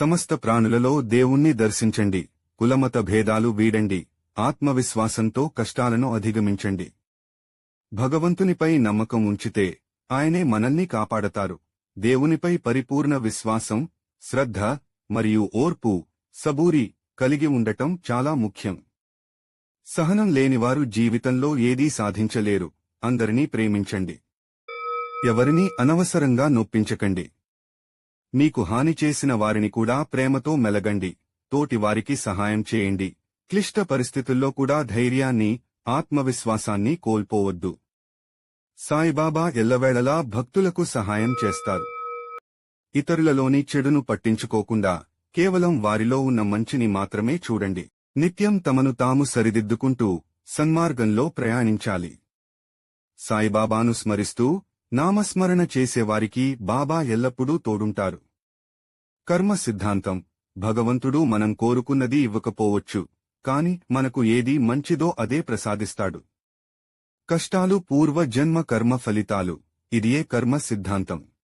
సమస్త ప్రాణులలో దేవుణ్ణి దర్శించండి, కులమత భేదాలు వీడండి, ఆత్మవిశ్వాసంతో కష్టాలను అధిగమించండి. భగవంతునిపై నమ్మకం ఉంచితే ఆయనే మనల్ని కాపాడతారు. దేవునిపై పరిపూర్ణ విశ్వాసం, శ్రద్ధ మరియు ఓర్పు, సబూరి కలిగి ఉండటం చాలా ముఖ్యం. సహనం లేనివారు జీవితంలో ఏదీ సాధించలేరు. అందరినీ ప్రేమించండి. ఎవరినీ అనవసరంగా నొప్పించకండి. మీకు హాని చేసిన వారిని కూడా ప్రేమతో మెలగండి. తోటివారికి సహాయం చేయండి. క్లిష్ట పరిస్థితుల్లో కూడా ధైర్యాన్ని, ఆత్మవిశ్వాసాన్ని కోల్పోవద్దు. సాయిబాబా ఎల్లవేళలా భక్తులకు సహాయం చేస్తారు. ఇతరులలోని చెడును పట్టించుకోకుండా కేవలం వారిలో ఉన్న మంచిని మాత్రమే చూడండి. నిత్యం తమను తాము సరిదిద్దుకుంటూ సన్మార్గంలో ప్రయాణించాలి. సాయిబాబాను స్మరిస్తూ నామస్మరణ చేసేవారికి బాబా ఎల్లప్పుడూ తోడుంటారు. కర్మ సిద్ధాంతం: భగవంతుడు మనం కోరుకున్నది ఇవ్వకపోవచ్చు, కాని మనకు ఏది మంచిదో అదే ప్రసాదిస్తాడు. కష్టాలు పూర్వ జన్మ కర్మ ఫలితాలు. ఇదియే కర్మ సిద్ధాంతం.